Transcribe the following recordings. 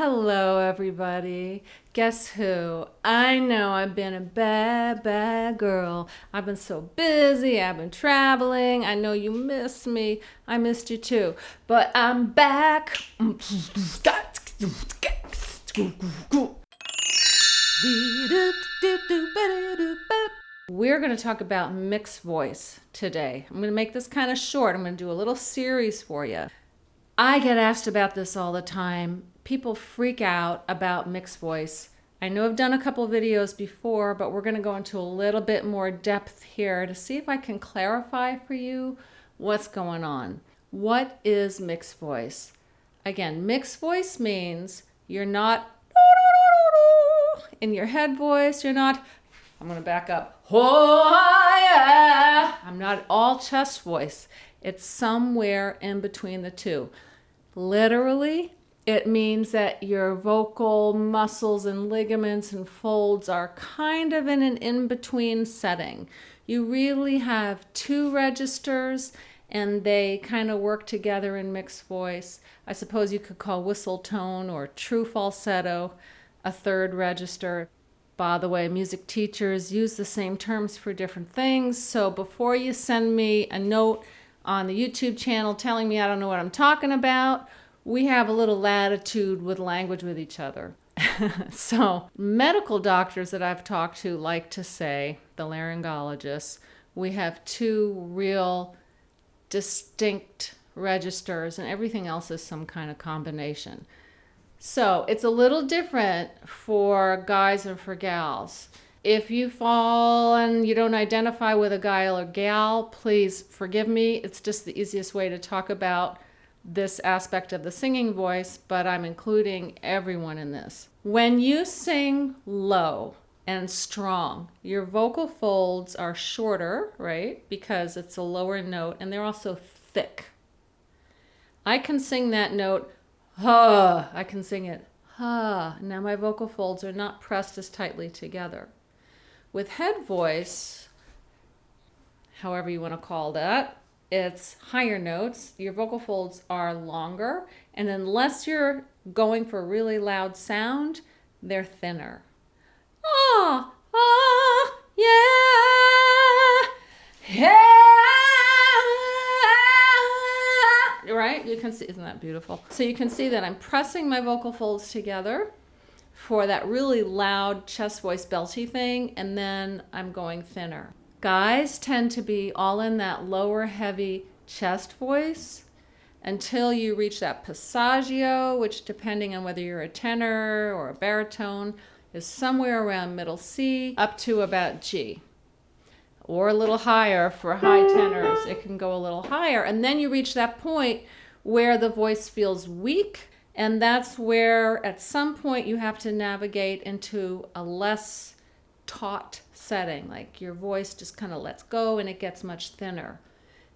Hello, everybody. Guess who? I know I've been a bad, bad girl. I've been so busy. I've been traveling. I know you missed me. I missed you too. But I'm back. We're going to talk about mixed voice today. I'm going to make this kind of short. I'm going to do a little series for you. I get asked about this all the time. People freak out about mixed voice. I know I've done a couple videos before, but we're going to go into a little bit more depth here to see if I can clarify for you what's going on. What is mixed voice? Again, mixed voice means you're not in your head voice. You're not, I'm going to back up. Oh, yeah. I'm not all chest voice. It's somewhere in between the two. Literally, it means that your vocal muscles and ligaments and folds are kind of in an in-between setting. You really have two registers and they kind of work together in mixed voice. I suppose you could call whistle tone or true falsetto a third register. By the way, music teachers use the same terms for different things. So before you send me a note on the YouTube channel telling me I don't know what I'm talking about, we have a little latitude with language with each other. So medical doctors that I've talked to like to say, the laryngologists, we have two real distinct registers and everything else is some kind of combination. So it's a little different for guys and for gals. If you fall and you don't identify with a guy or gal, please forgive me. It's just the easiest way to talk about this aspect of the singing voice, but I'm including everyone in this. When you sing low and strong, your vocal folds are shorter, right? Because it's a lower note, and they're also thick. I can sing that note, huh. I can sing it, huh. Now my vocal folds are not pressed as tightly together. With head voice, however you want to call that, it's higher notes. Your vocal folds are longer, and unless you're going for a really loud sound, they're thinner. Ah, ah, yeah, yeah. Right? You can see, isn't that beautiful? So you can see that I'm pressing my vocal folds together for that really loud chest voice belty thing, and then I'm going thinner. Guys tend to be all in that lower heavy chest voice until you reach that passaggio, which depending on whether you're a tenor or a baritone is somewhere around middle C up to about G, or a little higher for high tenors. It can go a little higher, and then you reach that point where the voice feels weak. And that's where at some point you have to navigate into a less taut setting, like your voice just kind of lets go and it gets much thinner.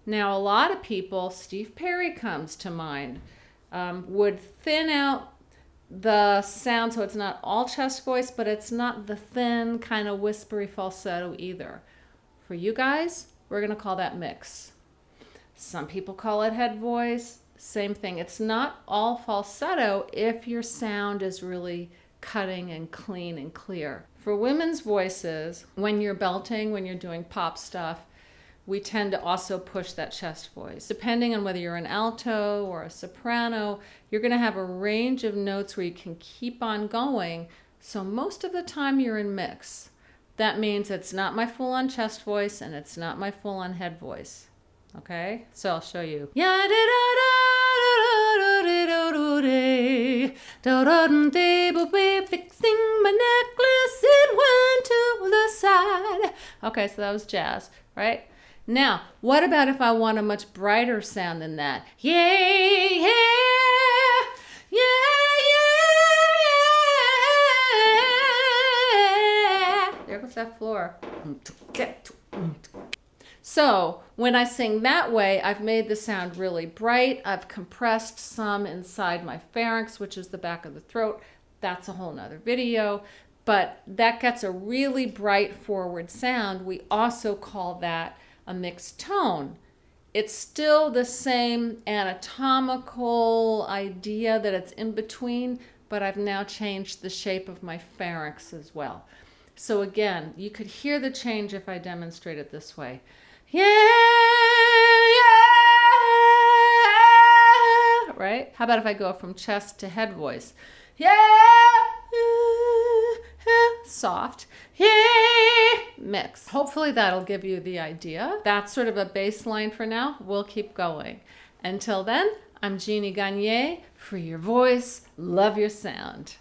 Now, a lot of people, Steve Perry comes to mind, would thin out the sound so it's not all chest voice, but it's not the thin kind of whispery falsetto either. For you guys, we're going to call that mix. Some people call it head voice. Same thing. It's not all falsetto if your sound is really cutting and clean and clear. For women's voices, when you're belting, when you're doing pop stuff, we tend to also push that chest voice. Depending on whether you're an alto or a soprano, you're going to have a range of notes where you can keep on going. So most of the time you're in mix. That means it's not my full-on chest voice and it's not my full-on head voice. Okay, so I'll show you. Fixing my necklace, it went to the side. Okay, so that was jazz, right? Now, what about if I want a much brighter sound than that? Yeah, yeah, yeah, yeah, yeah. There goes that floor. So when I sing that way, I've made the sound really bright. I've compressed some inside my pharynx, which is the back of the throat. That's a whole nother video. But that gets a really bright forward sound. We also call that a mixed tone. It's still the same anatomical idea that it's in between, but I've now changed the shape of my pharynx as well. So again, you could hear the change if I demonstrate it this way. Yeah, yeah, right? How about if I go from chest to head voice? Yeah, soft, yeah, mix. Hopefully that'll give you the idea. That's sort of a baseline for now. We'll keep going. Until then, I'm Genie Gagne. Free your voice, love your sound.